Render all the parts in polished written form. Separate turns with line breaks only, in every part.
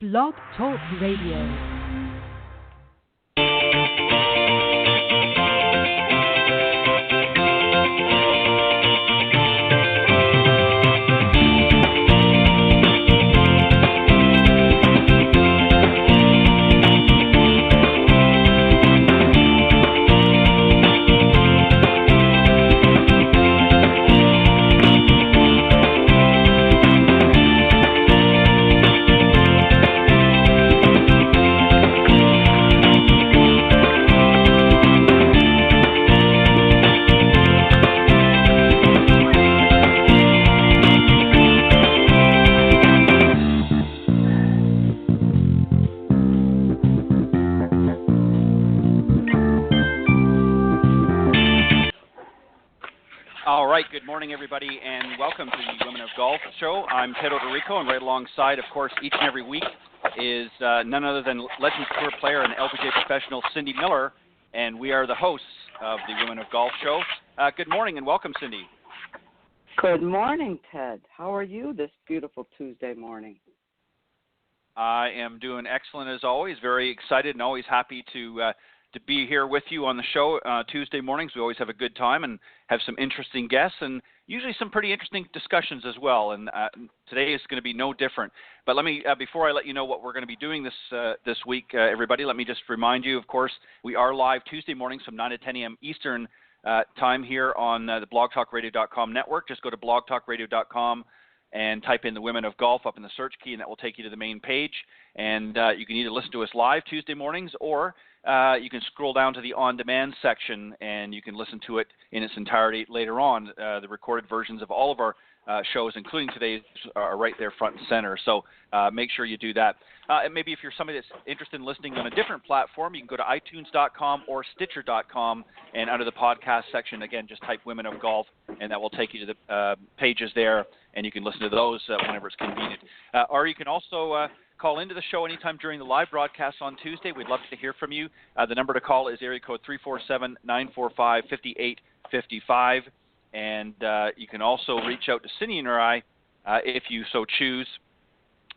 Blog Talk Radio.
Good morning, everybody, and welcome to the Women of Golf Show. I'm Ted Odorico, and right alongside, of course, each and every week is none other than Legends Tour player and LPGA professional Cindy Miller, and we are the hosts of the Women of Golf Show. Good morning and welcome, Cindy.
Good morning, Ted. How are you this beautiful Tuesday morning?
I am doing excellent as always, very excited and always happy to be here with you on the show Tuesday mornings. We always have a good time and have some interesting guests and usually some pretty interesting discussions as well. And today is going to be no different. But let me, before I let you know what we're going to be doing this week, everybody, let me just remind you, of course, we are live Tuesday mornings from 9 to 10 a.m. Eastern time here on the blogtalkradio.com network. Just go to blogtalkradio.com and type in the Women of Golf up in the search key, and that will take you to the main page. And you can either listen to us live Tuesday mornings, or you can scroll down to the on-demand section, and you can listen to it in its entirety later on. The recorded versions of all of our shows, including today's, are right there front and center. So make sure you do that. And maybe if you're somebody that's interested in listening on a different platform, you can go to itunes.com or stitcher.com, and under the podcast section, again, just type Women of Golf, and that will take you to the pages there, and you can listen to those whenever it's convenient. Or you can also call into the show anytime during the live broadcast on Tuesday. We'd love to hear from you. The number to call is area code 347-945-5855. And you can also reach out to Cindy and I if you so choose.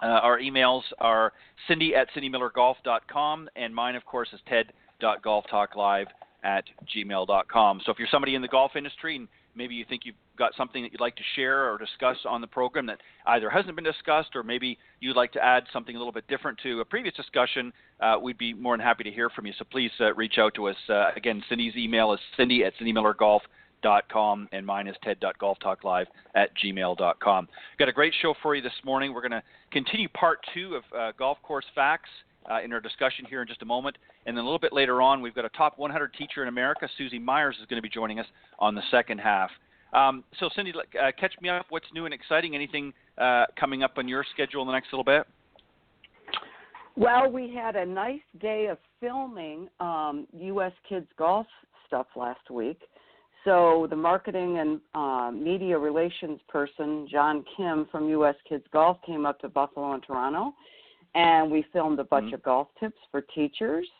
Our emails are cindy@cindymillergolf.com, and mine, of course, is ted.golftalklive@gmail.com. So if you're somebody in the golf industry and maybe you think you've got something that you'd like to share or discuss on the program that either hasn't been discussed, or maybe you'd like to add something a little bit different to a previous discussion, we'd be more than happy to hear from you. So please reach out to us. Again, Cindy's email is cindy@cindymillergolf.com, and mine is ted.golftalklive@gmail.com. Got a great show for you this morning. We're going to continue part 2 of Golf Course Facts in our discussion here in just a moment. And then a little bit later on, we've got a top 100 teacher in America, Susie Meyers, is going to be joining us on the second half. So, Cindy, catch me up. What's new and exciting? Anything coming up on your schedule in the next little bit?
Well, we had a nice day of filming U.S. Kids Golf stuff last week. So the marketing and media relations person, John Kim from U.S. Kids Golf, came up to Buffalo and Toronto, and we filmed a bunch of golf tips for teachers.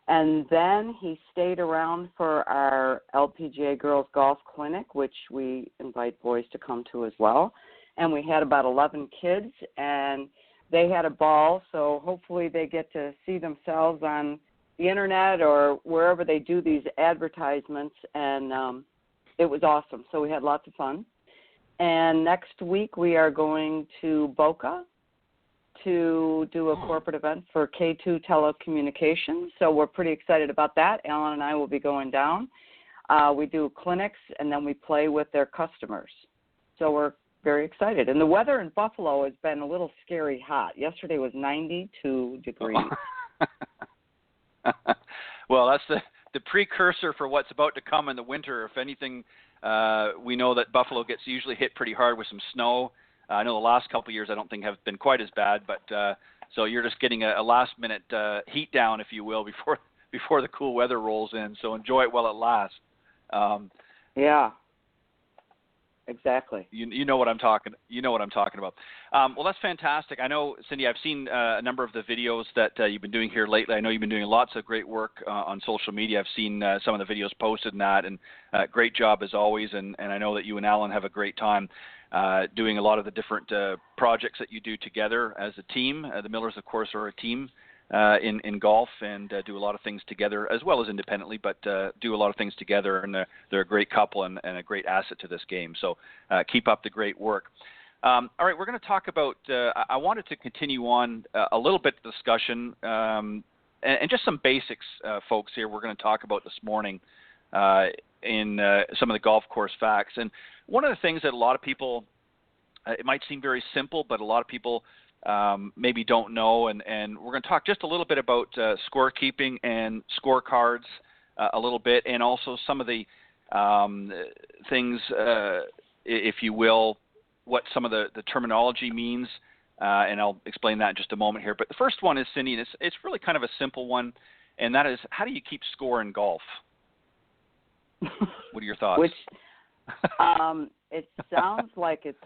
And then he stayed around for our LPGA Girls Golf Clinic, which we invite boys to come to as well. And we had about 11 kids, and they had a ball, so hopefully they get to see themselves on the internet or wherever they do these advertisements, and it was awesome. So we had lots of fun. And next week we are going to Boca to do a corporate event for K2 Telecommunications. So we're pretty excited about that. Alan and I will be going down. We do clinics, and then we play with their customers. So we're very excited. And the weather in Buffalo has been a little scary hot. Yesterday was 92 degrees.
Well, that's the precursor for what's about to come in the winter. If anything, we know that Buffalo gets usually hit pretty hard with some snow. I know the last couple of years I don't think have been quite as bad, but so you're just getting a last-minute heat down, if you will, before the cool weather rolls in. So enjoy it while it lasts.
Yeah. exactly.
You know what I'm talking. You know what I'm talking about. Well, that's fantastic. I know, Cindy. I've seen a number of the videos that you've been doing here lately. I know you've been doing lots of great work on social media. I've seen some of the videos posted and that, and great job as always. And I know that you and Alan have a great time doing a lot of the different projects that you do together as a team. The Millers, of course, are a team in golf and do a lot of things together as well as independently, but do a lot of things together, and they're a great couple and a great asset to this game. So keep up the great work. All right, we're going to talk about, I wanted to continue on a little bit of discussion and just some basics, folks, here we're going to talk about this morning in some of the golf course facts. And one of the things that a lot of people, it might seem very simple, but a lot of people maybe don't know, and we're going to talk just a little bit about scorekeeping and scorecards a little bit, and also some of the things, if you will, what some of the terminology means, and I'll explain that in just a moment here. But the first one is, Cindy, and it's really kind of a simple one, and that is, how do you keep score in golf? What are your thoughts?
It sounds like it's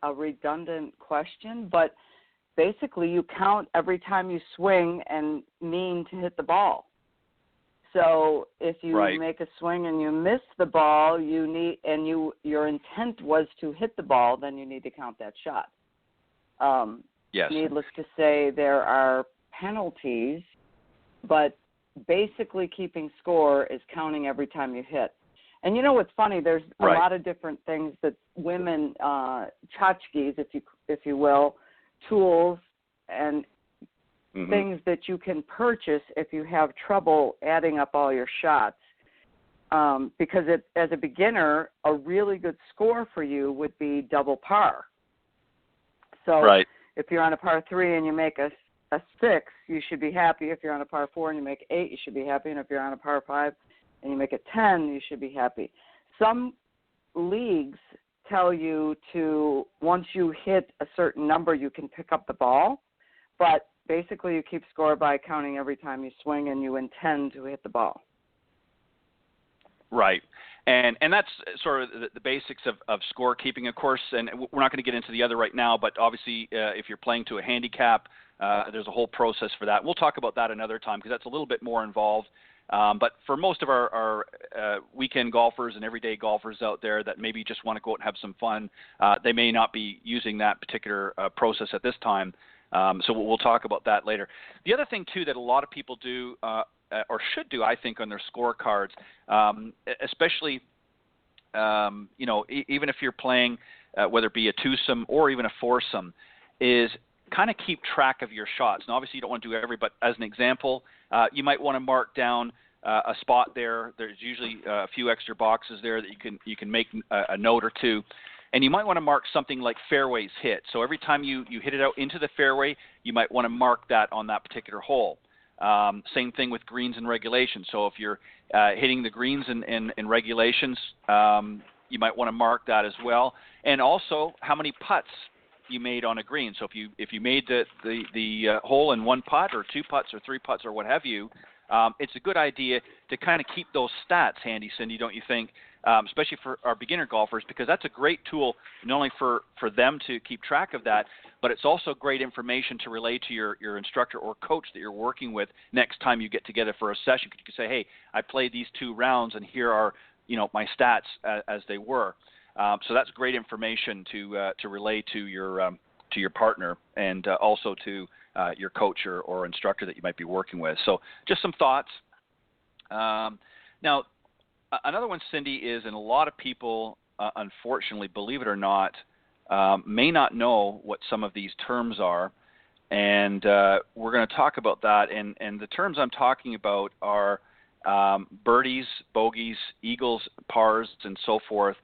a redundant question, but basically you count every time you swing and mean to hit the ball. So if you make a swing and you miss the ball, your intent was to hit the ball, then you need to count that shot.
Yes.
Needless to say, there are penalties, but basically keeping score is counting every time you hit. And you know what's funny? There's a lot of different things that women, tchotchkes, if you will, tools and things that you can purchase if you have trouble adding up all your shots. Because as a beginner, a really good score for you would be double par. So if you're on a par 3 and you make a 6, you should be happy. If you're on a par 4 and you make 8, you should be happy. And if you're on a par 5 and you make a 10, you should be happy. Some leagues tell you to, once you hit a certain number, you can pick up the ball, but basically you keep score by counting every time you swing and you intend to hit the ball.
Right. And that's sort of the basics of scorekeeping, of course, and we're not going to get into the other right now, but obviously if you're playing to a handicap, there's a whole process for that. We'll talk about that another time because that's a little bit more involved. But for most of our weekend golfers and everyday golfers out there that maybe just want to go out and have some fun, they may not be using that particular process at this time. So we'll talk about that later. The other thing, too, that a lot of people do or should do, I think, on their scorecards, especially, even if you're playing, whether it be a twosome or even a foursome, is kind of keep track of your shots. Now, obviously, you don't want to do every, but as an example, you might want to mark down a spot there. There's usually a few extra boxes there that you can make a note or two. And you might want to mark something like fairways hit. So every time you hit it out into the fairway, you might want to mark that on that particular hole. Same thing with greens and regulations. So if you're hitting the greens in regulations, you might want to mark that as well. And also how many putts you made on a green. So if you made the hole in one putt or two putts or three putts or what have you, it's a good idea to kind of keep those stats handy, Cindy, don't you think? Especially for our beginner golfers, because that's a great tool not only for them to keep track of that, but it's also great information to relay to your instructor or coach that you're working with next time you get together for a session. You can say, hey, I played these 2 rounds and here are my stats as they were. So that's great information to relay to your partner and also to your coach or instructor that you might be working with. So just some thoughts. Now, another one, Cindy, is, and a lot of people, unfortunately, believe it or not, may not know what some of these terms are, and we're going to talk about that. And the terms I'm talking about are birdies, bogeys, eagles, pars, and so forth.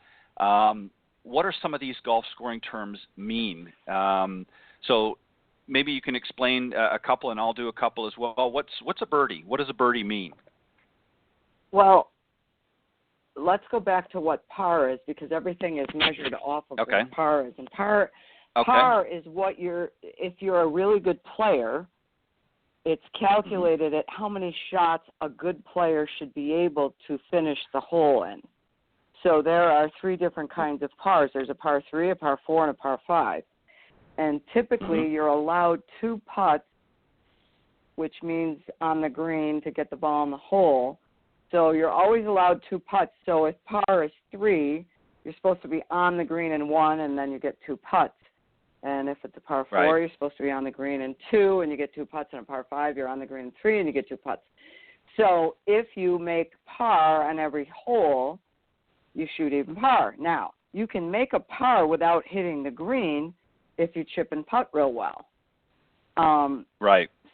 What are some of these golf scoring terms mean? So maybe you can explain a couple, and I'll do a couple as well. What's a birdie? What does a birdie mean?
Well, let's go back to what par is, because everything is measured off of what par is. And par is what if you're a really good player, it's calculated at how many shots a good player should be able to finish the hole in. So there are 3 different kinds of pars. There's a par 3, a par 4, and a par 5. And typically you're allowed 2 putts, which means on the green to get the ball in the hole. So you're always allowed 2 putts. So if par is 3, you're supposed to be on the green in 1, and then you get 2 putts. And if it's a par 4, you're supposed to be on the green in 2, and you get 2 putts. And a par 5, you're on the green in 3, and you get 2 putts. So if you make par on every hole, you shoot even par. Now, you can make a par without hitting the green if you chip and putt real well.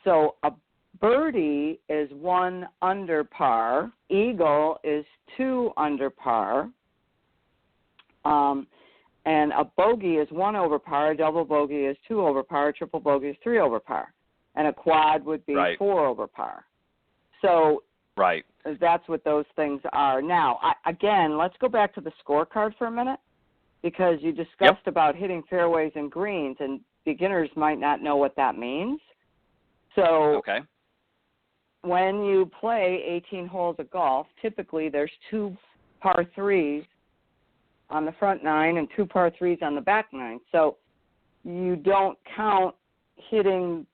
So a birdie is 1 under par. Eagle is 2 under par. And a bogey is 1 over par. A double bogey is 2 over par. A triple bogey is 3 over par. And a quad would be 4 over par. So that's what those things are. Now, again, let's go back to the scorecard for a minute, because you discussed about hitting fairways and greens, and beginners might not know what that means. So when you play 18 holes of golf, typically there's 2 par 3s on the front 9 and 2 par 3s on the back 9. So you don't count hitting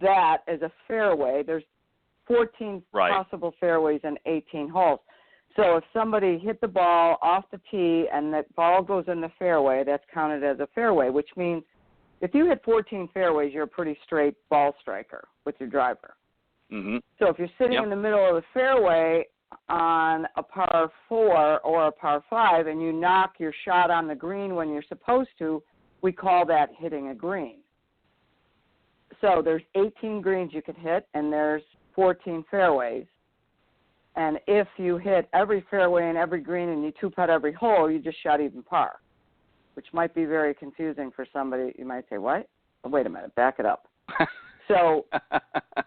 that as a fairway. There's 14 possible fairways in 18 holes. So if somebody hit the ball off the tee and that ball goes in the fairway, that's counted as a fairway, which means if you hit 14 fairways, you're a pretty straight ball striker with your driver. So if you're sitting in the middle of the fairway on a par 4 or a par 5 and you knock your shot on the green when you're supposed to, we call that hitting a green. So there's 18 greens you could hit, and there's 14 fairways. And if you hit every fairway and every green and you 2-putt every hole, you just shot even par, which might be very confusing for somebody. You might say, what? Oh, wait a minute, back it up. So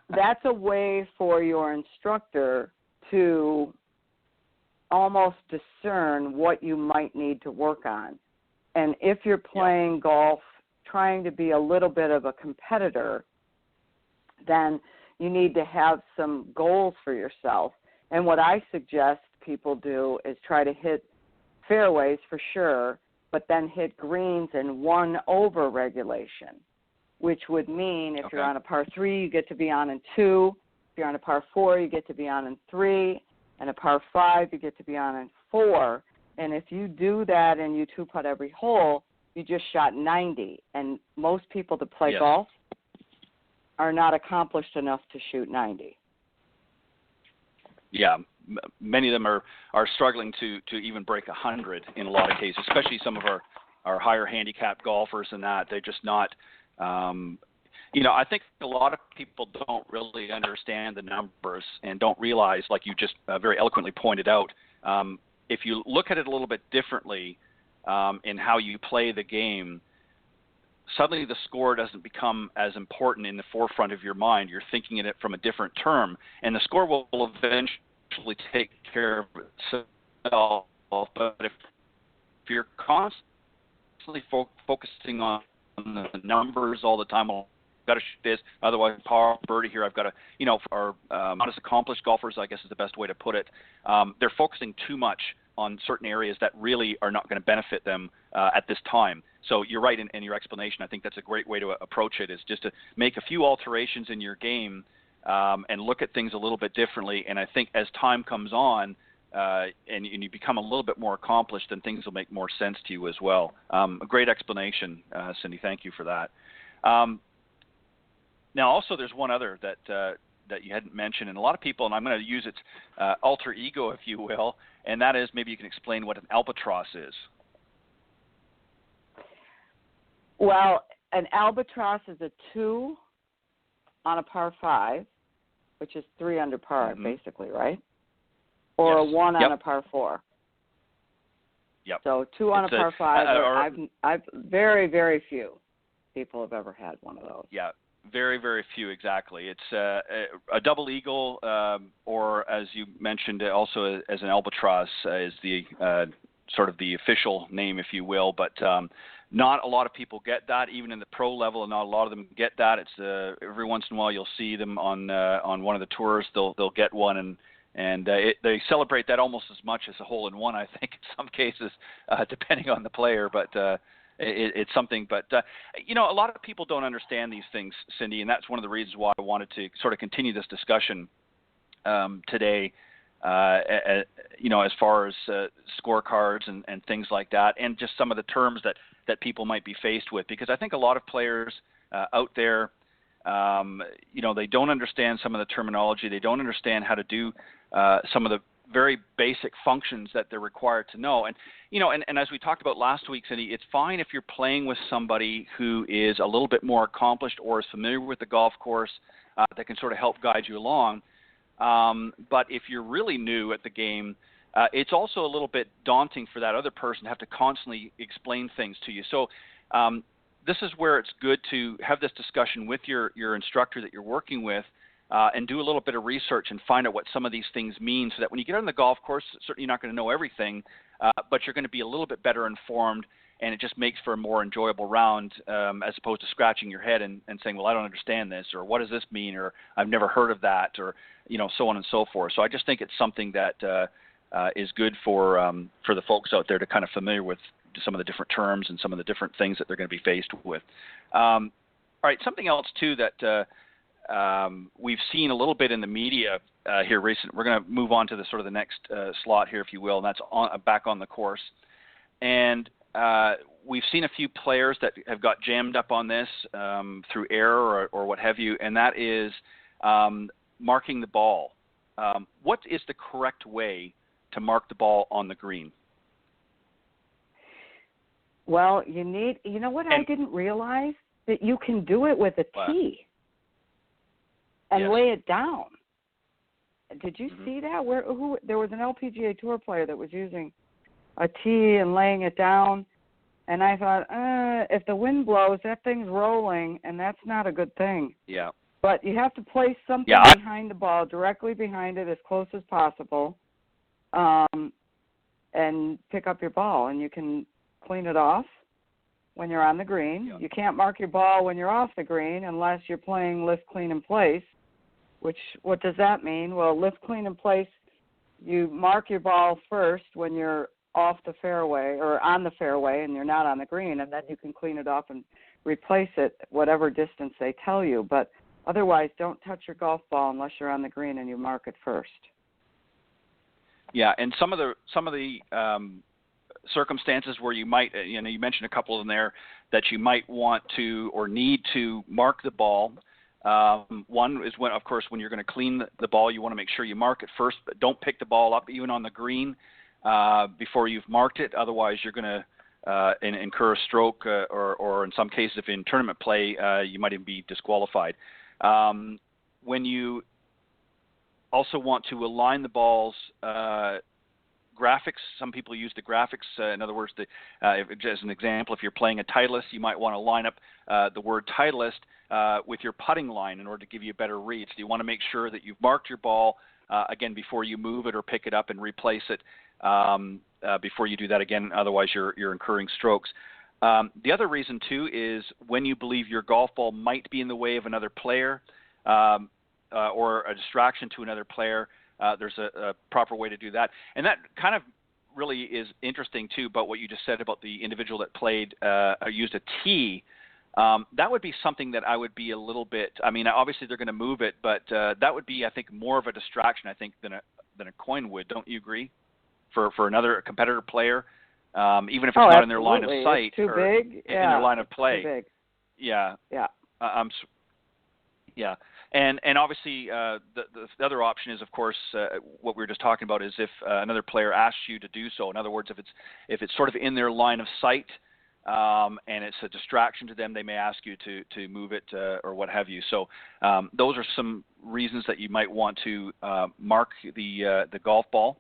that's a way for your instructor to almost discern what you might need to work on. And if you're playing golf, trying to be a little bit of a competitor, then you need to have some goals for yourself. And what I suggest people do is try to hit fairways for sure, but then hit greens in 1 over regulation, which would mean if you're on a par 3, you get to be on in 2. If you're on a par 4, you get to be on in 3. And a par 5, you get to be on in 4. And if you do that and you 2-putt every hole, you just shot 90. And most people that play golf are not accomplished enough to shoot 90.
Yeah, many of them are struggling to even break 100 in a lot of cases, especially some of our higher handicap golfers and that. They're just not, I think a lot of people don't really understand the numbers and don't realize, like you just very eloquently pointed out, if you look at it a little bit differently in how you play the game, suddenly the score doesn't become as important in the forefront of your mind. You're thinking in it from a different term, and the score will eventually take care of itself. But if you're constantly focusing on the numbers all the time, I've got to shoot this, otherwise par, birdie here, I've got to, for our not as accomplished golfers, I guess is the best way to put it, they're focusing too much on certain areas that really are not going to benefit them at this time. So you're right in your explanation. I think that's a great way to approach it, is just to make a few alterations in your game and look at things a little bit differently. And I think as time comes on and you become a little bit more accomplished, then things will make more sense to you as well. A great explanation, Cindy. Thank you for that. Now, also, there's one other that you hadn't mentioned, and a lot of people, and I'm going to use its alter ego, if you will, and that is, maybe you can explain what an albatross is.
Well, an albatross is a 2 on a par 5, which is 3 under par, basically, right? Or a 1 on a par 4.
Yep.
So 2 on a par 5. I've very, very few people have ever had one of those.
Yeah. Very, very few, exactly. It's a double eagle, or as you mentioned, also as an albatross is the sort of the official name, if you will. But not a lot of people get that, even in the pro level, and not a lot of them get that. It's every once in a while you'll see them on one of the tours. They'll get one, And they celebrate that almost as much as a hole-in-one, I think, in some cases, depending on the player. But it's something. But, a lot of people don't understand these things, Cindy, and that's one of the reasons why I wanted to sort of continue this discussion today, as far as scorecards and things like that, and just some of the terms that people might be faced with. Because I think a lot of players out there, they don't understand some of the terminology. They don't understand how to do some of the very basic functions that they're required to know. And, and as we talked about last week, Cindy, it's fine if you're playing with somebody who is a little bit more accomplished or is familiar with the golf course that can sort of help guide you along. But if you're really new at the game, it's also a little bit daunting for that other person to have to constantly explain things to you. So this is where it's good to have this discussion with your instructor that you're working with, and do a little bit of research and find out what some of these things mean, so that when you get on the golf course, certainly you're not going to know everything, but you're going to be a little bit better informed, and it just makes for a more enjoyable round, as opposed to scratching your head and saying, well, I don't understand this, or what does this mean, or I've never heard of that, or so on and so forth. So I just think it's something that is good for the folks out there to kind of familiar with some of the different terms and some of the different things that they're going to be faced with. All right, something else too that we've seen a little bit in the media here recently. We're going to move on to the sort of the next slot here, if you will, and that's back on the course. And we've seen a few players that have got jammed up on this through error or what have you, and that is marking the ball. What is the correct way to mark the ball on the green?
Well, I didn't realize that you can do it with a tee and lay it down. Did you see that? There was an LPGA Tour player that was using a tee and laying it down, and I thought, if the wind blows, that thing's rolling, and that's not a good thing.
Yeah.
But you have to place something behind the ball, directly behind it, as close as possible, and pick up your ball, and you can clean it off when you're on the green. Yeah. You can't mark your ball when you're off the green unless you're playing lift, clean, and place, what does that mean? Well, lift, clean, and place, you mark your ball first when you're off the fairway or on the fairway and you're not on the green, and then you can clean it off and replace it whatever distance they tell you. But otherwise, don't touch your golf ball unless you're on the green and you mark it first.
Yeah, and some of the circumstances where you might, you mentioned a couple of them there, that you might want to or need to mark the ball. One is when, of course, when you're going to clean the ball, you want to make sure you mark it first, but don't pick the ball up even on the green before you've marked it. Otherwise, you're going to incur a stroke, or in some cases, if in tournament play, you might even be disqualified. When you also want to align the balls, graphics, some people use the graphics. In other words, as an example, if you're playing a Titleist, you might want to line up the word Titleist with your putting line in order to give you a better read. So you want to make sure that you've marked your ball, again, before you move it or pick it up and replace it, before you do that again. Otherwise, you're incurring strokes. The other reason, too, is when you believe your golf ball might be in the way of another player or a distraction to another player, there's a proper way to do that. And that kind of really is interesting, too, about what you just said about the individual that played used a tee. That would be something that I would be a little bit, obviously they're going to move it, but that would be, I think, more of a distraction, I think, than a coin would. Don't you agree? For another competitor player, even if it's not in their line of sight.
It's too big.
In their line of play.
Too big.
Yeah.
Yeah.
Yeah. And obviously the other option is, of course, what we were just talking about, is if another player asks you to do so. In other words, if it's sort of in their line of sight, and it's a distraction to them, they may ask you to move it or what have you. So those are some reasons that you might want to mark the golf ball.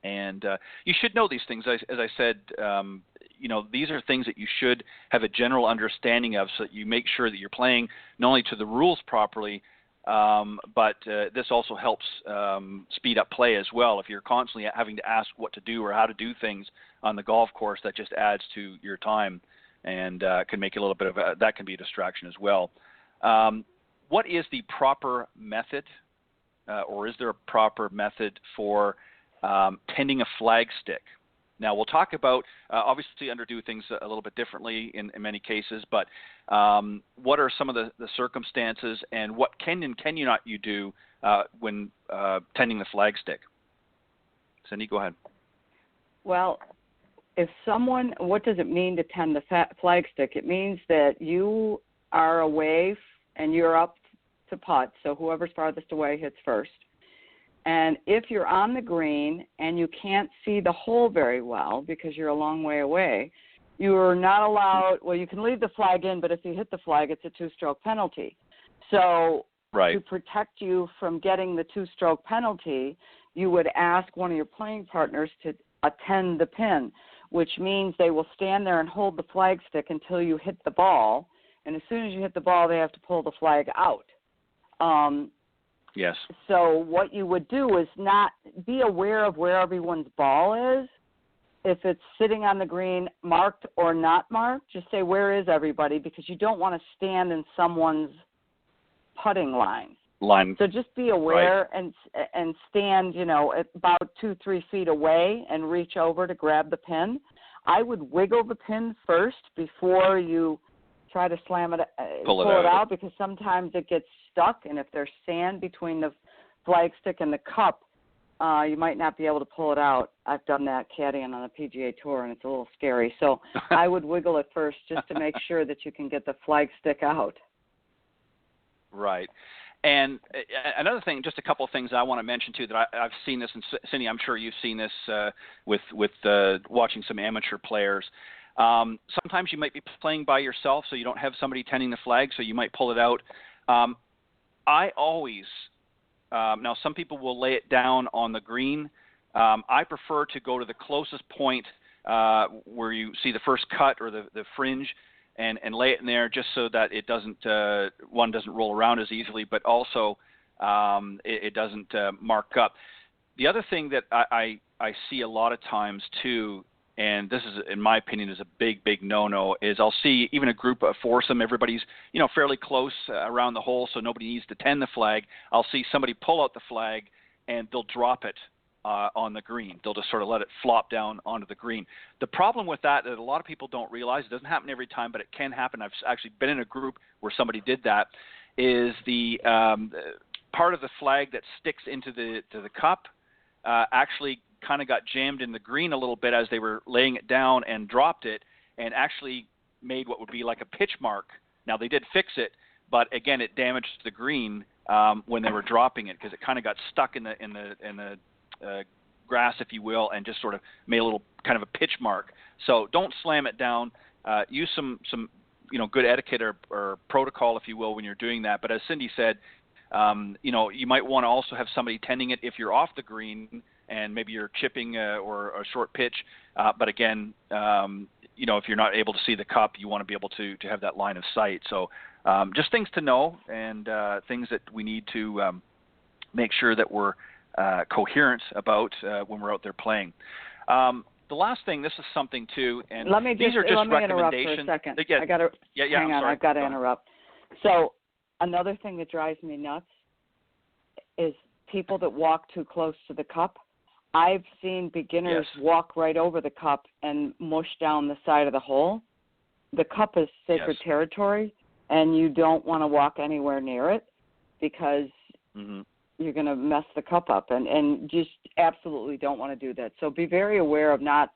And you should know these things. As I said, these are things that you should have a general understanding of, so that you make sure that you're playing not only to the rules properly, but this also helps speed up play as well. If you're constantly having to ask what to do or how to do things on the golf course, that just adds to your time and can make a little bit of that can be a distraction as well. What is the proper method, or is there a proper method for tending a flag stick? Now, we'll talk about, obviously, do things a little bit differently in many cases, but what are some of the circumstances, and what can you not do when tending the flag stick? Cindy, go ahead.
Well, what does it mean to tend the flag stick? It means that you are away and you're up to putt, so whoever's farthest away hits first. And if you're on the green and you can't see the hole very well because you're a long way away, you are not allowed, well, you can leave the flag in, but if you hit the flag, it's a two-stroke penalty. So to protect you from getting the two-stroke penalty, you would ask one of your playing partners to attend the pin, which means they will stand there and hold the flag stick until you hit the ball. And as soon as you hit the ball, they have to pull the flag out.
Yes.
So what you would do is not be aware of where everyone's ball is. If it's sitting on the green, marked or not marked, just say, where is everybody? Because you don't want to stand in someone's putting line. So just be aware and stand, at about 2-3 feet away and reach over to grab the pin. I would wiggle the pin first before you try to slam it, pull it out, because sometimes it gets stuck, and if there's sand between the flag stick and the cup, you might not be able to pull it out. I've done that caddying on the PGA Tour, and it's a little scary. So I would wiggle it first just to make sure that you can get the flag stick out.
Right. And another thing, just a couple of things I want to mention, too, that I've seen this, and Cindy, I'm sure you've seen this with watching some amateur players. Sometimes you might be playing by yourself, so you don't have somebody tending the flag, so you might pull it out. I always, now some people will lay it down on the green. I prefer to go to the closest point where you see the first cut or the fringe and lay it in there, just so that it doesn't roll around as easily, but also it doesn't mark up. The other thing that I see a lot of times too, and this is, in my opinion, is a big, big no-no, is I'll see even a group of foursome, everybody's, fairly close around the hole, so nobody needs to tend the flag. I'll see somebody pull out the flag, and they'll drop it on the green. They'll just sort of let it flop down onto the green. The problem with that a lot of people don't realize, it doesn't happen every time, but it can happen. I've actually been in a group where somebody did that, is the part of the flag that sticks into the cup actually kind of got jammed in the green a little bit as they were laying it down, and dropped it, and actually made what would be like a pitch mark. Now they did fix it, but again, it damaged the green when they were dropping it, because it kind of got stuck in the grass, if you will, and just sort of made a little kind of a pitch mark. So don't slam it down. Use some good etiquette or protocol, if you will, when you're doing that. But as Cindy said, you might want to also have somebody tending it if you're off the green and maybe you're chipping or a short pitch. But again, if you're not able to see the cup, you want to be able to have that line of sight. So just things to know, and things that we need to make sure that we're coherent about when we're out there playing. The last thing, this is something too, and these are just recommendations.
Interrupt for a second.
Yeah,
I got to hang on.
Sorry.
I've got to interrupt. So another thing that drives me nuts is people that walk too close to the cup. I've seen beginners walk right over the cup and mush down the side of the hole. The cup is sacred territory, and you don't want to walk anywhere near it, because you're going to mess the cup up, and just absolutely don't want to do that. So be very aware of not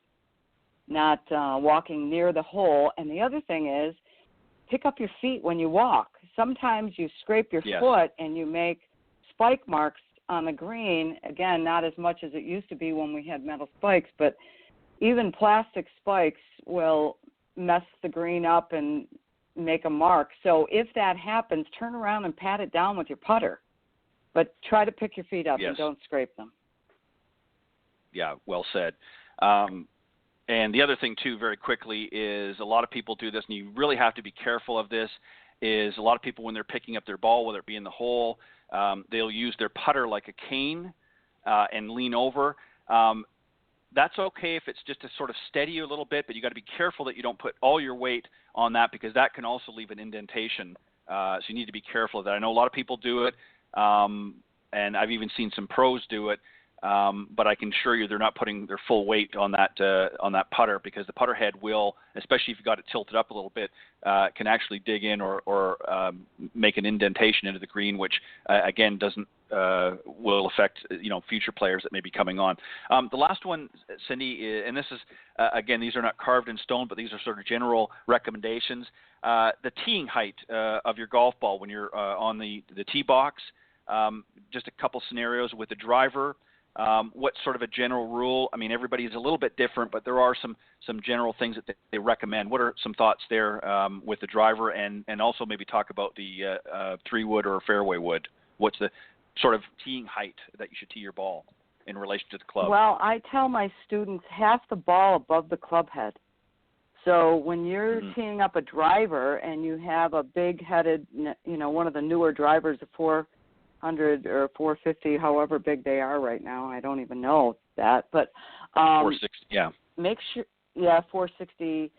walking near the hole. And the other thing is, pick up your feet when you walk. Sometimes you scrape your foot and you make spike marks on the green. Again, not as much as it used to be when we had metal spikes, but even plastic spikes will mess the green up and make a mark. So if that happens, turn around and pat it down with your putter. But try to pick your feet up and don't scrape them.
Yeah, well said. And the other thing, too, very quickly, is a lot of people do this, and you really have to be careful of this, is a lot of people, when they're picking up their ball, whether it be in the hole, they'll use their putter like a cane and lean over. That's okay if it's just to sort of steady you a little bit, but you got to be careful that you don't put all your weight on that, because that can also leave an indentation. So you need to be careful of that. I know a lot of people do it. and I've even seen some pros do it. But I can assure you they're not putting their full weight on that putter, because the putter head will, especially if you've got it tilted up a little bit, can actually dig in or make an indentation into the green, which again will affect future players that may be coming on. The last one, Cindy, and this is again, these are not carved in stone, but these are sort of general recommendations. The teeing height of your golf ball when you're on the tee box. Just a couple scenarios with the driver. What's sort of a general rule? I mean, everybody's a little bit different, but there are some general things that they recommend. What are some thoughts there with the driver, and also maybe talk about the 3-wood or fairway wood? What's the sort of teeing height that you should tee your ball in relation to the club?
Well, I tell my students half the ball above the club head. So when you're teeing up a driver and you have a big-headed, one of the newer drivers, a 400 or 450, however big they are right now, I don't even know that, but
460, yeah.
Make sure, 460.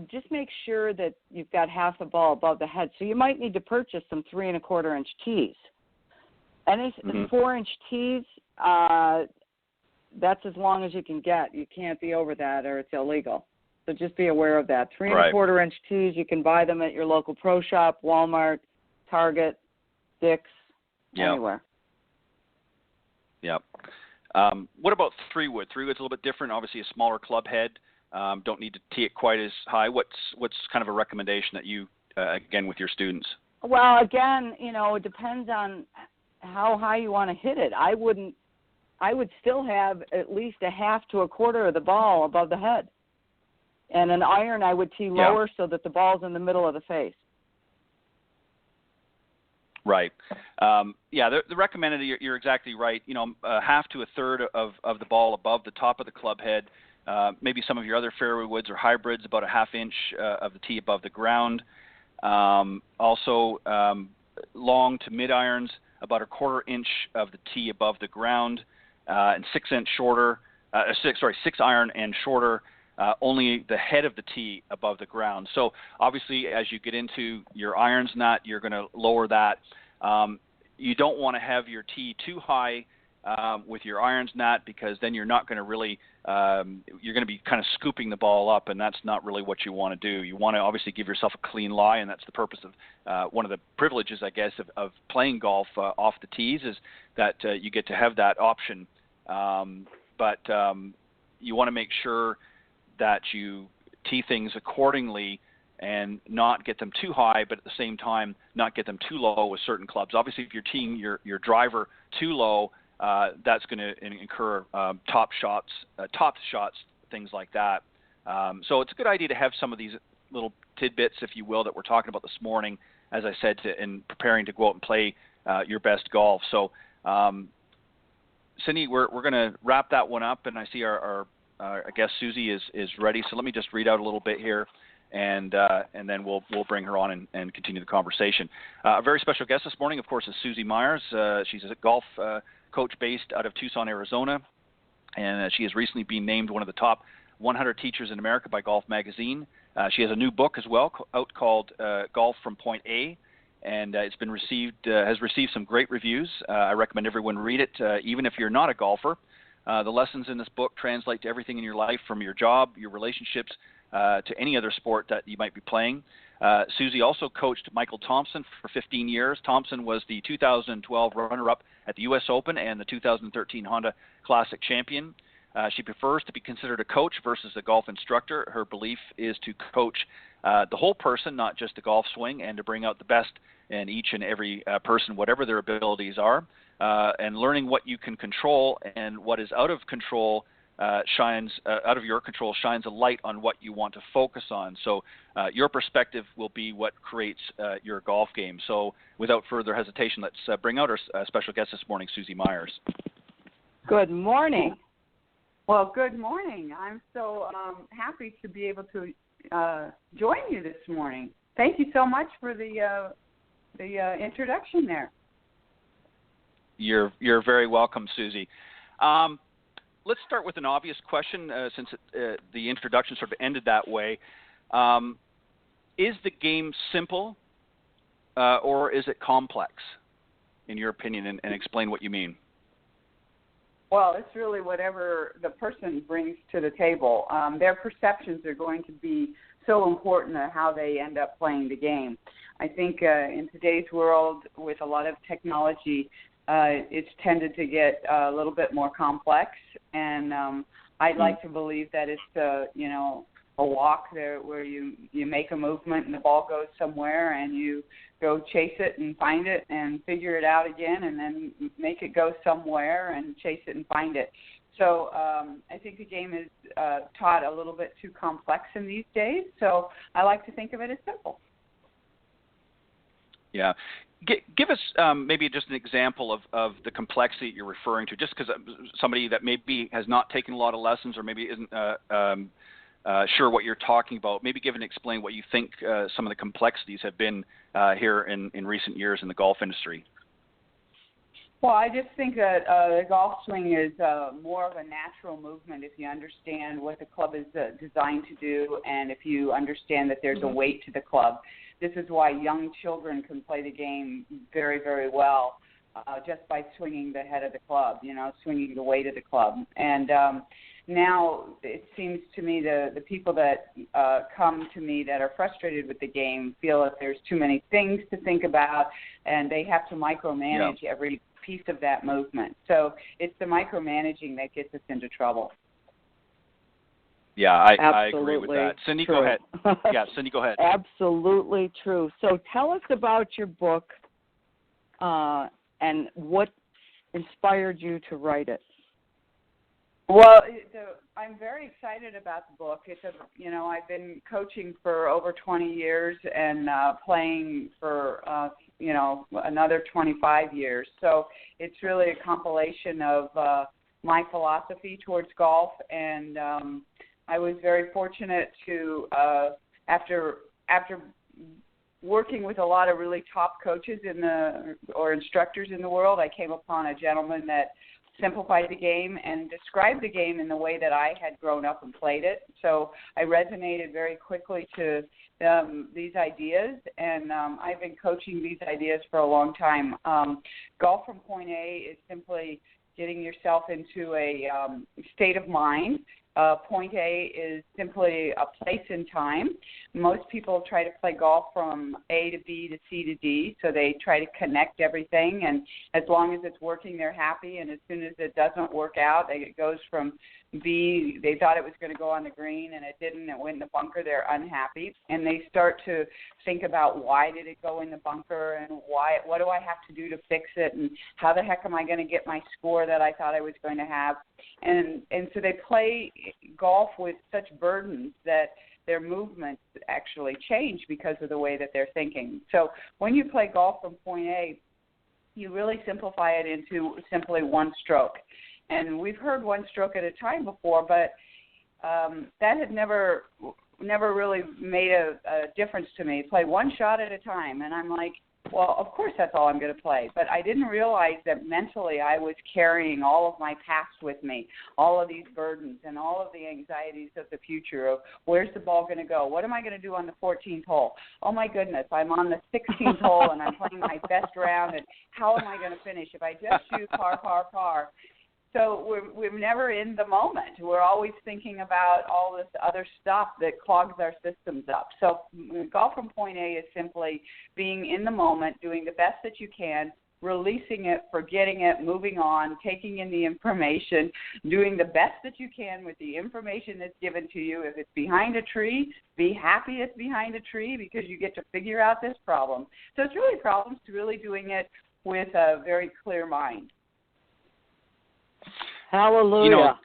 Just make sure that you've got half the ball above the head. So you might need to purchase some 3 1/4-inch tees. Any 4-inch tees, that's as long as you can get. You can't be over that, or it's illegal. So just be aware of that. 3 1/4-inch tees, you can buy them at your local pro shop, Walmart, Target, Dick's, anywhere.
Yep. What about 3-wood? 3-wood's a little bit different. Obviously, a smaller club head. Don't need to tee it quite as high. What's kind of a recommendation that you, again, with your students?
Well, again, it depends on how high you want to hit it. I would still have at least a half to a quarter of the ball above the head. And an iron I would tee lower so that the ball's in the middle of the face.
Right. The recommended, you're exactly right. Half to a third of the ball above the top of the club head. Maybe some of your other fairway woods or hybrids, about a half inch of the tee above the ground. Also, long to mid irons, about a 1/4 inch of the tee above the ground, and 6 iron and shorter. Only the head of the tee above the ground. So obviously, as you get into your irons knot, you're going to lower that. You don't want to have your tee too high with your irons knot, because then you're not going to really, you're going to be kind of scooping the ball up, and that's not really what you want to do. You want to obviously give yourself a clean lie, and that's the purpose of one of the privileges, I guess, of playing golf off the tees, is that you get to have that option. But you want to make sure that you tee things accordingly and not get them too high, but at the same time not get them too low with certain clubs. Obviously, if you're teeing your driver too low, that's going to incur top shots, things like that. So it's a good idea to have some of these little tidbits, if you will, that we're talking about this morning, as I said, in preparing to go out and play your best golf. So, Cindy, we're going to wrap that one up, and I see our I guess Susie is ready. So let me just read out a little bit here, and then we'll bring her on and continue the conversation. A very special guest this morning, of course, is Susie Meyers. She's a golf coach based out of Tucson, Arizona, and she has recently been named one of the top 100 teachers in America by Golf Magazine. She has a new book as well out called Golf from Point A, and it's been has received some great reviews. I recommend everyone read it, even if you're not a golfer. The lessons in this book translate to everything in your life, from your job, your relationships, to any other sport that you might be playing. Susie also coached Michael Thompson for 15 years. Thompson was the 2012 runner-up at the U.S. Open and the 2013 Honda Classic champion. She prefers to be considered a coach versus a golf instructor. Her belief is to coach the whole person, not just the golf swing, and to bring out the best in each and every person, whatever their abilities are. And learning what you can control and what is out of control out of your control shines a light on what you want to focus on. So your perspective will be what creates your golf game. So without further hesitation, let's bring out our special guest this morning, Susie Meyers.
Good morning.
Well, good morning. I'm so happy to be able to join you this morning. Thank you so much for the introduction there.
You're very welcome, Susie. Let's start with an obvious question, since the introduction sort of ended that way. Is the game simple, or is it complex? in your opinion, and explain what you mean.
Well, it's really whatever the person brings to the table. Their perceptions are going to be so important to how they end up playing the game. I think in today's world, with a lot of technology, it's tended to get a little bit more complex, and I'd like to believe that it's a walk there where you make a movement and the ball goes somewhere and you go chase it and find it and figure it out again and then make it go somewhere and chase it and find it. So I think the game is taught a little bit too complex in these days, so I like to think of it as simple.
Yeah. Give us maybe just an example of the complexity you're referring to, just because somebody that maybe has not taken a lot of lessons or maybe isn't sure what you're talking about, maybe give and explain what you think some of the complexities have been here in recent years in the golf industry.
Well, I just think that the golf swing is more of a natural movement if you understand what the club is designed to do and if you understand that there's a weight to the club. This is why young children can play the game very, very well just by swinging the head of the club, swinging the weight of the club. And now it seems to me the people that come to me that are frustrated with the game feel that there's too many things to think about and they have to micromanage every piece of that movement. So it's the micromanaging that gets us into trouble.
Yeah,
I agree with that. Cindy,
true.
Go ahead. Yeah, Cindy, go ahead.
Absolutely true. So tell us about your book and what inspired you to write it.
Well, I'm very excited about the book. It's I've been coaching for over 20 years and playing for another 25 years. So it's really a compilation of my philosophy towards golf, and I was very fortunate to after working with a lot of really top coaches or instructors in the world, I came upon a gentleman that simplified the game and described the game in the way that I had grown up and played it. So I resonated very quickly to these ideas, and I've been coaching these ideas for a long time. Golf from point A is simply getting yourself into a state of mind. Point A is simply a place in time. Most people try to play golf from A to B to C to D, so they try to connect everything, and as long as it's working, they're happy, and as soon as it doesn't work out, it goes from B, they thought it was going to go on the green, and it didn't, it went in the bunker, they're unhappy, and they start to think about why did it go in the bunker, and what do I have to do to fix it, and how the heck am I going to get my score that I thought I was going to have, and so they play golf with such burdens that their movements actually change because of the way that they're thinking. So when you play golf from point A, you really simplify it into simply one stroke. And we've heard one stroke at a time before, but that had never really made a difference to me. Play one shot at a time. And I'm like, well, of course that's all I'm going to play. But I didn't realize that mentally I was carrying all of my past with me, all of these burdens and all of the anxieties of the future of where's the ball going to go? What am I going to do on the 14th hole? Oh, my goodness, I'm on the 16th hole and I'm playing my best round, and how am I going to finish if I just shoot par, par, par? So we're never in the moment. We're always thinking about all this other stuff that clogs our systems up. So golf from point A is simply being in the moment, doing the best that you can, releasing it, forgetting it, moving on, taking in the information, doing the best that you can with the information that's given to you. If it's behind a tree, be happy it's behind a tree because you get to figure out this problem. So it's really problems to really doing it with a very clear mind.
Hallelujah.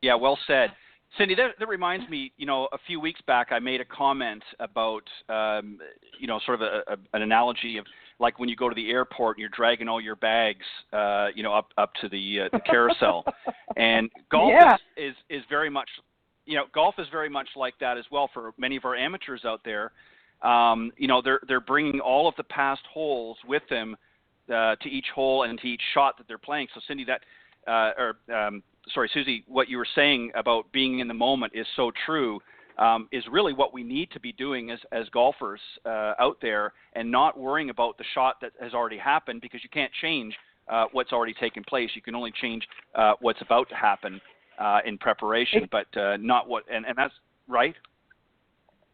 Yeah, well said. Cindy, that reminds me, a few weeks back I made a comment about, sort of an analogy of like when you go to the airport and you're dragging all your bags, up to the carousel. And golf is very much, golf is very much like that as well for many of our amateurs out there. They're bringing all of the past holes with them to each hole and to each shot that they're playing. So Cindy, Susie, what you were saying about being in the moment is so true. is really what we need to be doing as golfers out there, and not worrying about the shot that has already happened, because you can't change what's already taken place. You can only change what's about to happen in preparation, but not what, and that's right.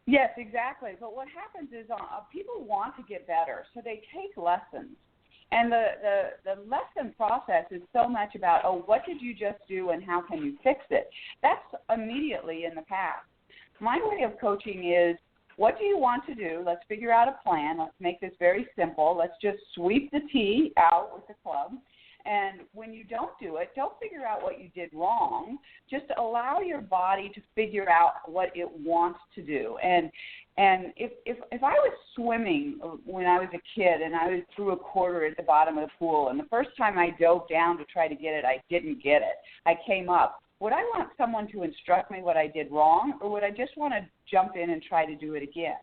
Yes, exactly. But what happens is people want to get better, so they take lessons. And the lesson process is so much about, oh, what did you just do and how can you fix it? That's immediately in the past. My way of coaching is, what do you want to do? Let's figure out a plan. Let's make this very simple. Let's just sweep the tee out with the club. And when you don't do it, don't figure out what you did wrong. Just allow your body to figure out what it wants to do. And if I was swimming when I was a kid and I threw a quarter at the bottom of the pool, and the first time I dove down to try to get it, I didn't get it. I came up. Would I want someone to instruct me what I did wrong, or would I just want to jump in and try to do it again?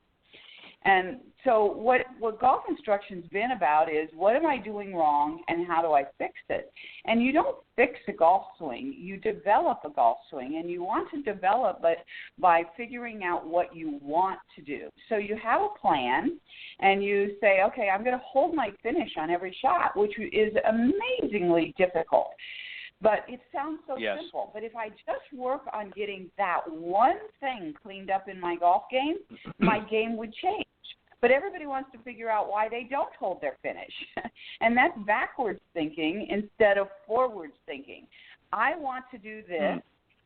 And so what golf instruction's been about is, what am I doing wrong and how do I fix it? And you don't fix a golf swing. You develop a golf swing, and you want to develop it by figuring out what you want to do. So you have a plan, and you say, okay, I'm going to hold my finish on every shot, which is amazingly difficult. But it sounds so simple. But if I just work on getting that one thing cleaned up in my golf game, my game would change. But everybody wants to figure out why they don't hold their finish. And that's backwards thinking instead of forwards thinking. I want to do this.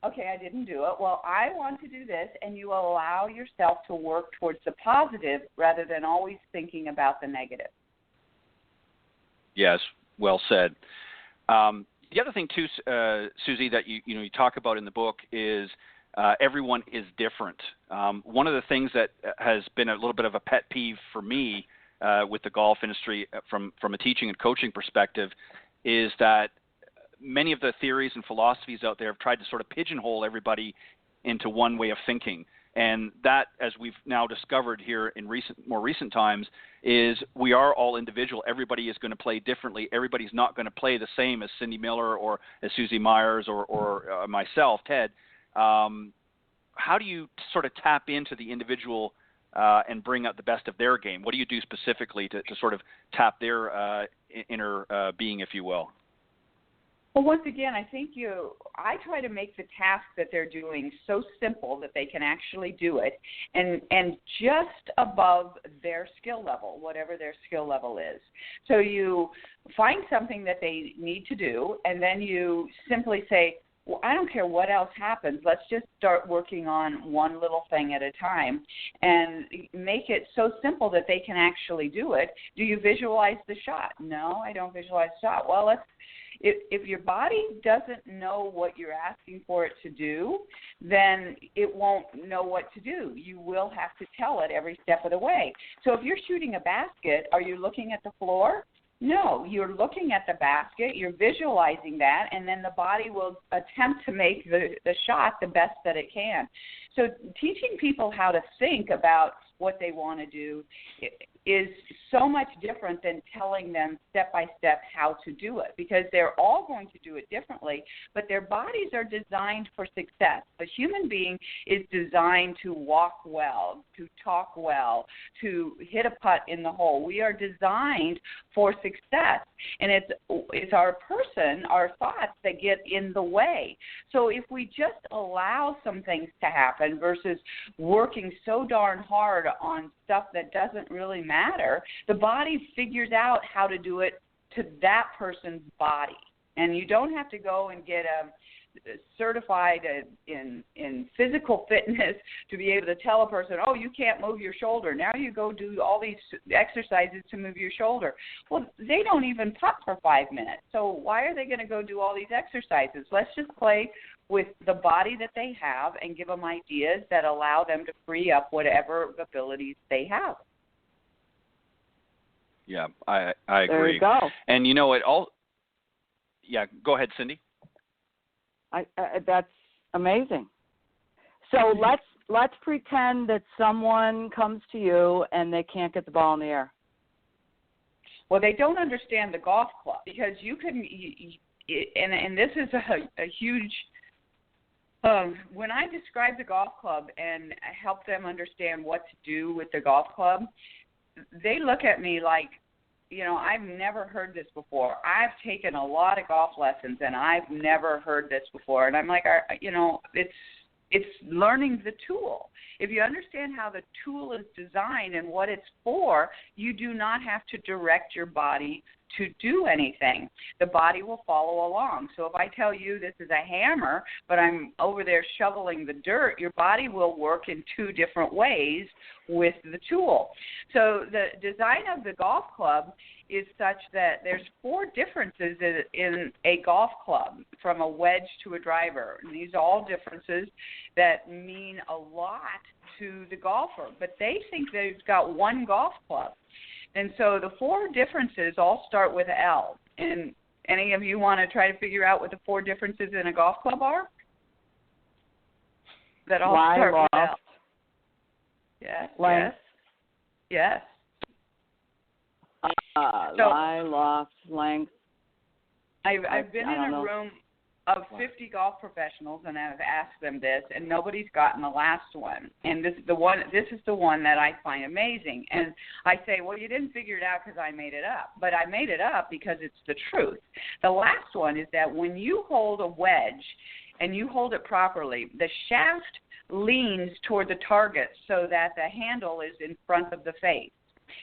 Okay, I didn't do it. Well, I want to do this, and you allow yourself to work towards the positive rather than always thinking about the negative.
Yes, well said. The other thing too, Susie, that you talk about in the book is everyone is different. One of the things that has been a little bit of a pet peeve for me with the golf industry from a teaching and coaching perspective is that many of the theories and philosophies out there have tried to sort of pigeonhole everybody into one way of thinking. And that, as we've now discovered here in more recent times, is we are all individual. Everybody is going to play differently. Everybody's not going to play the same as Cindy Miller or as Susie Meyers or myself, Ted. How do you sort of tap into the individual and bring out the best of their game? What do you do specifically to sort of tap their inner being, if you will?
Well, once again, I think I try to make the task that they're doing so simple that they can actually do it, and just above their skill level, whatever their skill level is. So you find something that they need to do, and then you simply say, well, I don't care what else happens. Let's just start working on one little thing at a time and make it so simple that they can actually do it. Do you visualize the shot? No, I don't visualize the shot. Well, if your body doesn't know what you're asking for it to do, then it won't know what to do. You will have to tell it every step of the way. So if you're shooting a basket, are you looking at the floor? No, you're looking at the basket, you're visualizing that, and then the body will attempt to make the shot the best that it can. So teaching people how to think about what they want to do is so much different than telling them step by step how to do it, because they're all going to do it differently, but their bodies are designed for success. The human being is designed to walk well, to talk well, to hit a putt in the hole. We are designed for success, and it's our person, our thoughts that get in the way. So if we just allow some things to happen versus working so darn hard on stuff that doesn't really matter, the body figures out how to do it to that person's body. And you don't have to go and get certified in physical fitness to be able to tell a person, oh, you can't move your shoulder. Now you go do all these exercises to move your shoulder. Well, they don't even putt for 5 minutes. So why are they going to go do all these exercises? Let's just play with the body that they have and give them ideas that allow them to free up whatever abilities they have.
Yeah, I agree.
There you go.
And you know it all. Yeah, go ahead, Cindy.
That's amazing. So let's pretend that someone comes to you and they can't get the ball in the air.
Well, they don't understand the golf club, because you can, and this is a huge When I describe the golf club and help them understand what to do with the golf club, they look at me like, I've never heard this before. I've taken a lot of golf lessons, and I've never heard this before. And I'm like, it's learning the tool. If you understand how the tool is designed and what it's for, you do not have to direct your body to do anything. The body will follow along. So if I tell you this is a hammer, but I'm over there shoveling the dirt, your body will work in two different ways with the tool. So the design of the golf club is such that there's 4 differences in a golf club, from a wedge to a driver. And these are all differences that mean a lot to the golfer, but they think they've got one golf club. And so the 4 differences all start with L. And any of you want to try to figure out what the 4 differences in a golf club are? That all start with L. Yes.
Length.
Yes.
Lie, loft, length.
I've been in a room of 50 golf professionals, and I've asked them this, and nobody's gotten the last one. And this is the one that I find amazing. And I say, well, you didn't figure it out because I made it up. But I made it up because it's the truth. The last one is that when you hold a wedge and you hold it properly, the shaft leans toward the target so that the handle is in front of the face.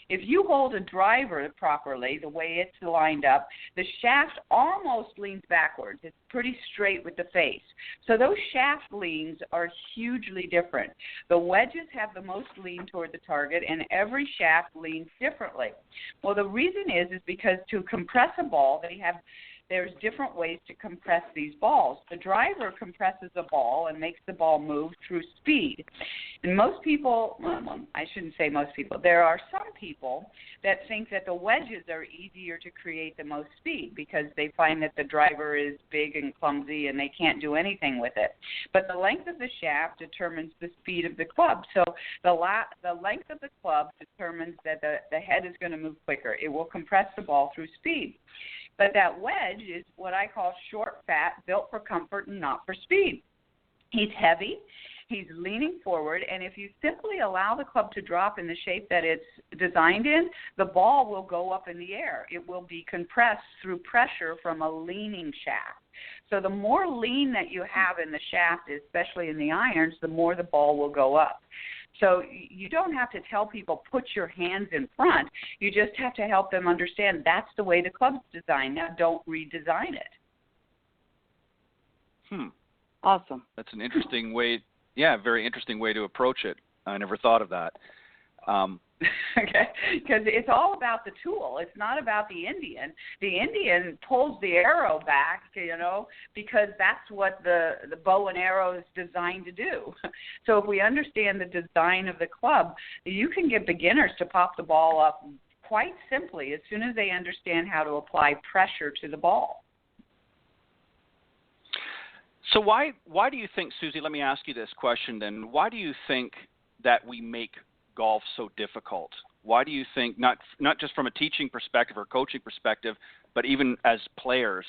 If you hold a driver properly, the way it's lined up, the shaft almost leans backwards. It's pretty straight with the face. So those shaft leans are hugely different. The wedges have the most lean toward the target, and every shaft leans differently. Well, the reason is because to compress a ball, there's different ways to compress these balls. The driver compresses a ball and makes the ball move through speed. And most people, well, I shouldn't say most people, there are some people that think that the wedges are easier to create the most speed because they find that the driver is big and clumsy and they can't do anything with it. But the length of the shaft determines the speed of the club. So the length of the club determines that the head is going to move quicker. It will compress the ball through speed. But that wedge is what I call short, fat, built for comfort and not for speed. He's heavy, he's leaning forward, and if you simply allow the club to drop in the shape that it's designed in, the ball will go up in the air. It will be compressed through pressure from a leaning shaft. So the more lean that you have in the shaft, especially in the irons, the more the ball will go up. So you don't have to tell people, put your hands in front. You just have to help them understand that's the way the club's designed. Now, don't redesign it.
Awesome.
That's an interesting way. Yeah, very interesting way to approach it. I never thought of that.
Okay, because it's all about the tool. It's not about the Indian. The Indian pulls the arrow back, because that's what the bow and arrow is designed to do. So if we understand the design of the club, you can get beginners to pop the ball up quite simply as soon as they understand how to apply pressure to the ball.
So why do you think, Susie, let me ask you this question then, why do you think that we make golf so difficult? Why do you think, not just from a teaching perspective or coaching perspective, but even as players,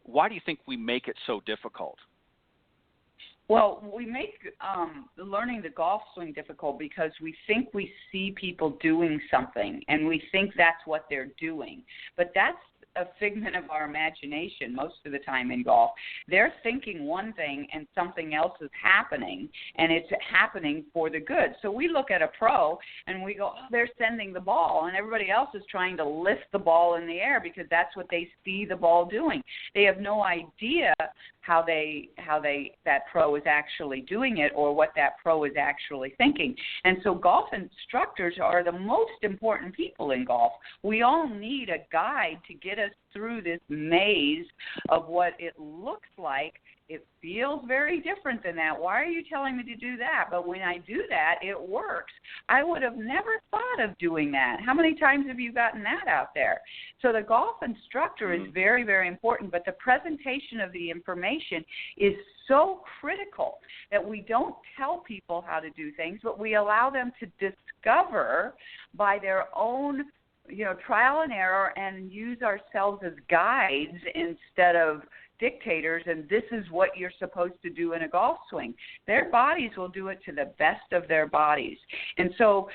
why do you think we make it so difficult?
Well, we make learning the golf swing difficult because we think we see people doing something, and we think that's what they're doing. But that's a figment of our imagination most of the time in golf. They're thinking one thing and something else is happening, and it's happening for the good. So we look at a pro and we go, oh, they're sending the ball, and everybody else is trying to lift the ball in the air because that's what they see the ball doing. They have no idea how that pro is actually doing it or what that pro is actually thinking. And so golf instructors are the most important people in golf. We all need a guide to get us through this maze of what it looks like. It feels very different than that. Why are you telling me to do that? But when I do that, it works. I would have never thought of doing that. How many times have you gotten that out there? So the golf instructor is very, very important, but the presentation of the information is so critical that we don't tell people how to do things, but we allow them to discover by their own trial and error and use ourselves as guides instead of dictators and this is what you're supposed to do in a golf swing. Their bodies will do it to the best of their bodies. And so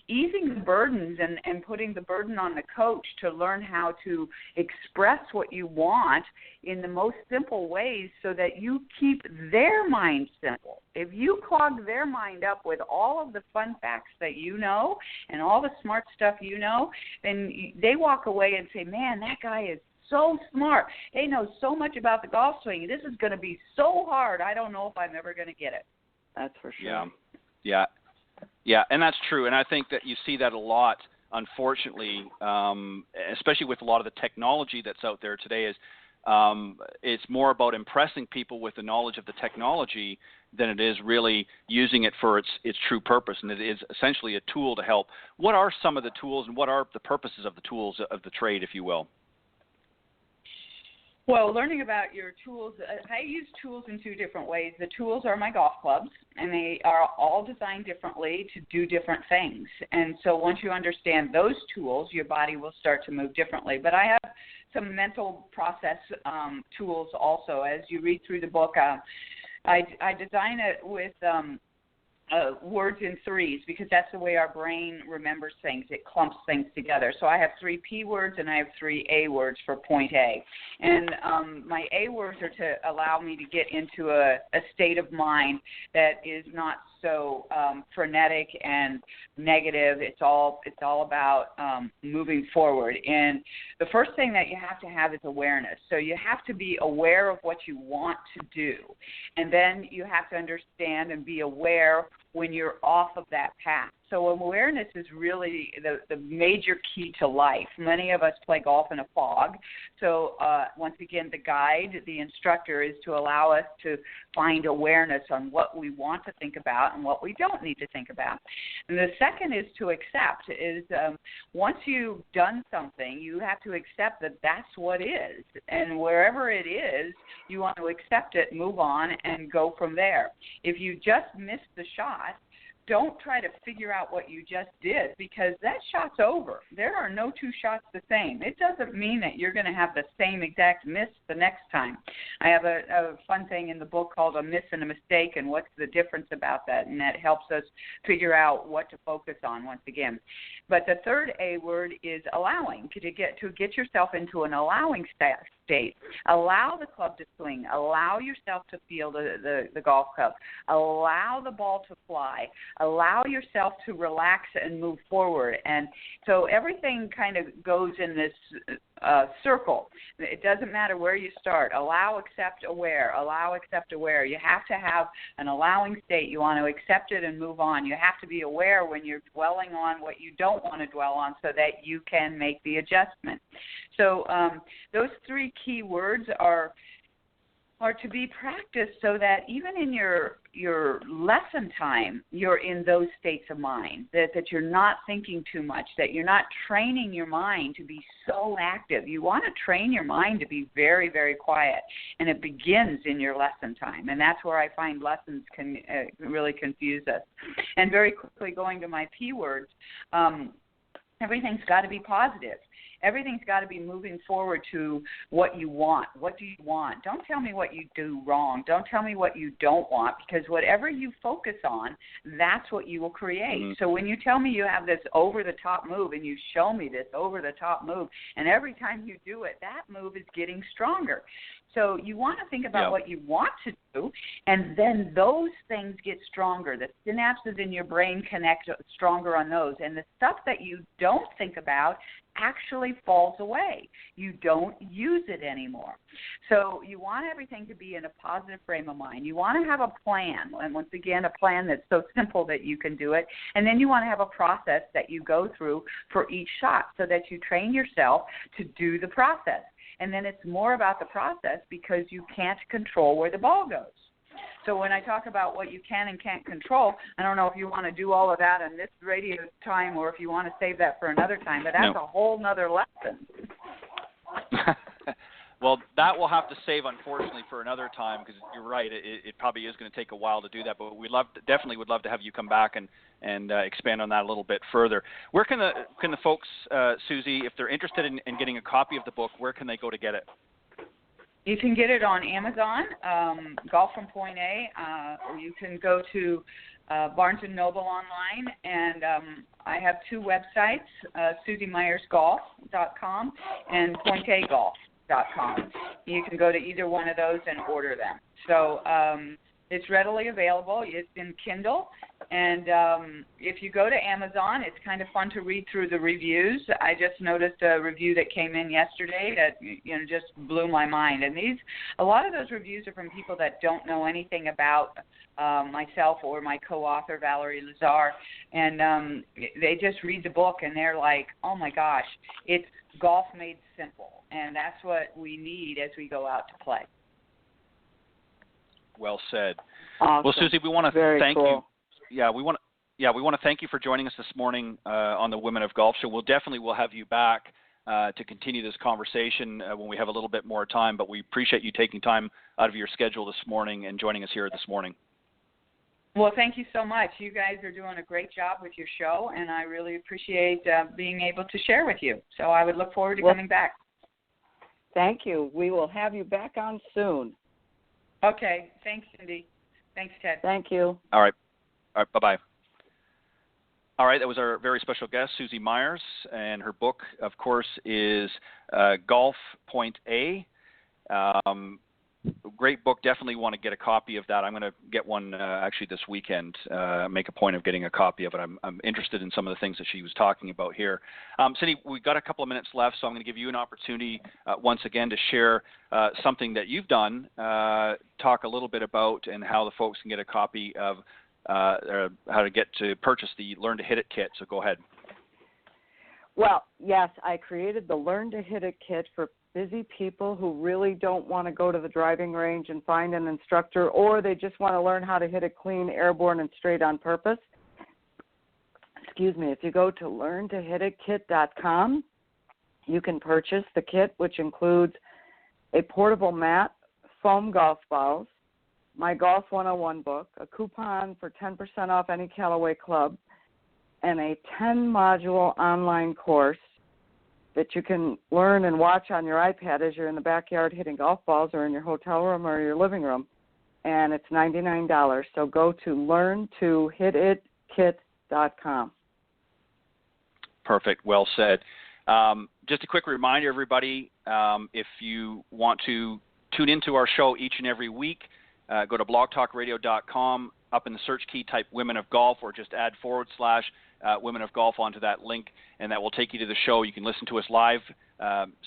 easing the burdens and putting the burden on the coach to learn how to express what you want in the most simple ways so that you keep their mind simple. If you clog their mind up with all of the fun facts that you know and all the smart stuff you know, then they walk away and say, man, that guy is so smart. They know so much about the golf swing. This is going to be so hard. I don't know if I'm ever going to get it.
That's for sure.
Yeah, and that's true. And I think that you see that a lot, unfortunately, especially with a lot of the technology that's out there today. Is it's more about impressing people with the knowledge of the technology than it is really using it for its true purpose. And it is essentially a tool to help. What are some of the tools, and what are the purposes of the tools of the trade, if you will?
Well, learning about your tools, I use tools in two different ways. The tools are my golf clubs, and they are all designed differently to do different things. And so once you understand those tools, your body will start to move differently. But I have some mental process tools also. As you read through the book, I design it with words in threes because that's the way our brain remembers things. It clumps things together. So I have 3 P words and I have 3 A words for point A. And my A words are to allow me to get into a state of mind that is not so frenetic and negative. It's all about moving forward. And the first thing that you have to have is awareness. So you have to be aware of what you want to do. And then you have to understand and be aware when you're off of that path. So awareness is really the major key to life. Many of us play golf in a fog. So once again, the guide, the instructor, is to allow us to find awareness on what we want to think about and what we don't need to think about. And the second is to accept. Once you've done something, you have to accept that that's what is. And wherever it is, you want to accept it, move on, and go from there. If you just missed the shot, don't try to figure out what you just did because that shot's over. There are no 2 shots the same. It doesn't mean that you're going to have the same exact miss the next time. I have a fun thing in the book called A Miss and a Mistake, and what's the difference about that, and that helps us figure out what to focus on once again. But the third A word is allowing, to get yourself into an allowing state. Allow the club to swing. Allow yourself to feel the golf club. Allow the ball to fly. Allow yourself to relax and move forward. And so everything kind of goes in this circle. It doesn't matter where you start. Allow, accept, aware. Allow, accept, aware. You have to have an allowing state. You want to accept it and move on. You have to be aware when you're dwelling on what you don't want to dwell on so that you can make the adjustment. So those 3 key words are to be practiced so that even in your lesson time, you're in those states of mind, that you're not thinking too much, that you're not training your mind to be so active. You want to train your mind to be very, very quiet, and it begins in your lesson time, and that's where I find lessons can really confuse us. And very quickly going to my P words, everything's got to be positive. Everything's got to be moving forward to what you want. What do you want? Don't tell me what you do wrong. Don't tell me what you don't want, because whatever you focus on, that's what you will create. Mm-hmm. So when you tell me you have this over-the-top move and you show me this over-the-top move, and every time you do it, that move is getting stronger. So you want to think about what you want to do, and then those things get stronger. The synapses in your brain connect stronger on those. And the stuff that you don't think about actually falls away. You don't use it anymore. So you want everything to be in a positive frame of mind. You want to have a plan, and once again, a plan that's so simple that you can do it. And then you want to have a process that you go through for each shot so that you train yourself to do the process. And then it's more about the process because you can't control where the ball goes. So when I talk about what you can and can't control, I don't know if you want to do all of that in this radio time or if you want to save that for another time, but that's a whole nother lesson.
Well, that we'll have to save, unfortunately, for another time because you're right. It probably is going to take a while to do that, but definitely would love to have you come back and expand on that a little bit further. Where can the folks, Susie, if they're interested in getting a copy of the book, where can they go to get it?
You can get it on Amazon, Golf from Point A, or you can go to Barnes & Noble online, and I have two websites, SusieMeyersGolf.com and PointAGolf.com. You can go to either one of those and order them. So it's readily available. It's in Kindle, and if you go to Amazon, it's kind of fun to read through the reviews. I just noticed a review that came in yesterday that just blew my mind. And a lot of those reviews are from people that don't know anything about myself or my co-author Valerie Lazar, and they just read the book and they're like, "Oh my gosh, it's golf made simple," and that's what we need as we go out to play.
Well said.
Awesome.
Well, Susie, we want to thank
cool.
you. Yeah, we want to thank you for joining us this morning on the Women of Golf Show. We'll have you back to continue this conversation when we have a little bit more time. But we appreciate you taking time out of your schedule this morning and joining us here this morning.
Well, thank you so much. You guys are doing a great job with your show, and I really appreciate being able to share with you. So I would look forward to coming back.
Thank you. We will have you back on soon.
Okay. Thanks, Cindy. Thanks, Ted.
Thank you.
All right. Bye-bye. All right. That was our very special guest, Susie Meyers, and her book, of course, is Golf Point A. Great book. Definitely want to get a copy of that. I'm going to get one actually this weekend. Make a point of getting a copy of it. I'm interested in some of the things that she was talking about here. Cindy, we've got a couple of minutes left, so I'm going to give you an opportunity once again to share something that you've done. Talk a little bit about and how the folks can get a copy of how to get to purchase the Learn to Hit It kit. So go ahead.
Well, yes, I created the Learn to Hit It kit for busy people who really don't want to go to the driving range and find an instructor, or they just want to learn how to hit it clean, airborne, and straight on purpose. Excuse me. If you go to learntohititkit.com, you can purchase the kit, which includes a portable mat, foam golf balls, my Golf 101 book, a coupon for 10% off any Callaway club, and a 10-module online course that you can learn and watch on your iPad as you're in the backyard hitting golf balls, or in your hotel room or your living room. And it's $99. So go to learntohititkit.com.
Perfect. Well said. Just a quick reminder, everybody, if you want to tune into our show each and every week, go to blogtalkradio.com. Up in the search key, type Women of Golf, or just add / Women of Golf onto that link, and that will take you to the show. You can listen to us live,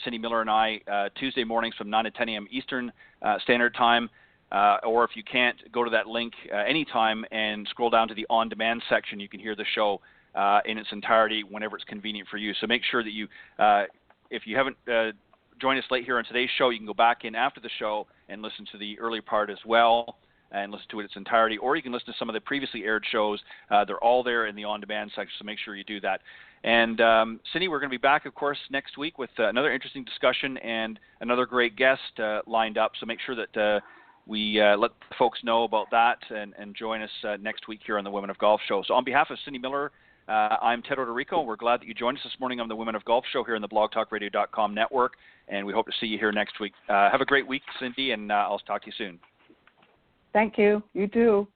Cindy Miller and I, Tuesday mornings from 9 to 10 a.m. Eastern Standard Time. Or if you can't, go to that link anytime and scroll down to the on-demand section. You can hear the show in its entirety whenever it's convenient for you. So make sure that you, if you haven't joined us late here on today's show, you can go back in after the show and listen to the early part as well, and listen to it in its entirety, or you can listen to some of the previously aired shows. They're all there in the on-demand section, so make sure you do that. And Cindy, we're going to be back, of course, next week with another interesting discussion and another great guest lined up, so make sure that we let folks know about that and join us next week here on the Women of Golf Show. So on behalf of Cindy Miller, I'm Ted Odorico. We're glad that you joined us this morning on the Women of Golf Show here in the blogtalkradio.com network, and we hope to see you here next week. Have a great week, Cindy, and I'll talk to you soon.
Thank you. You too.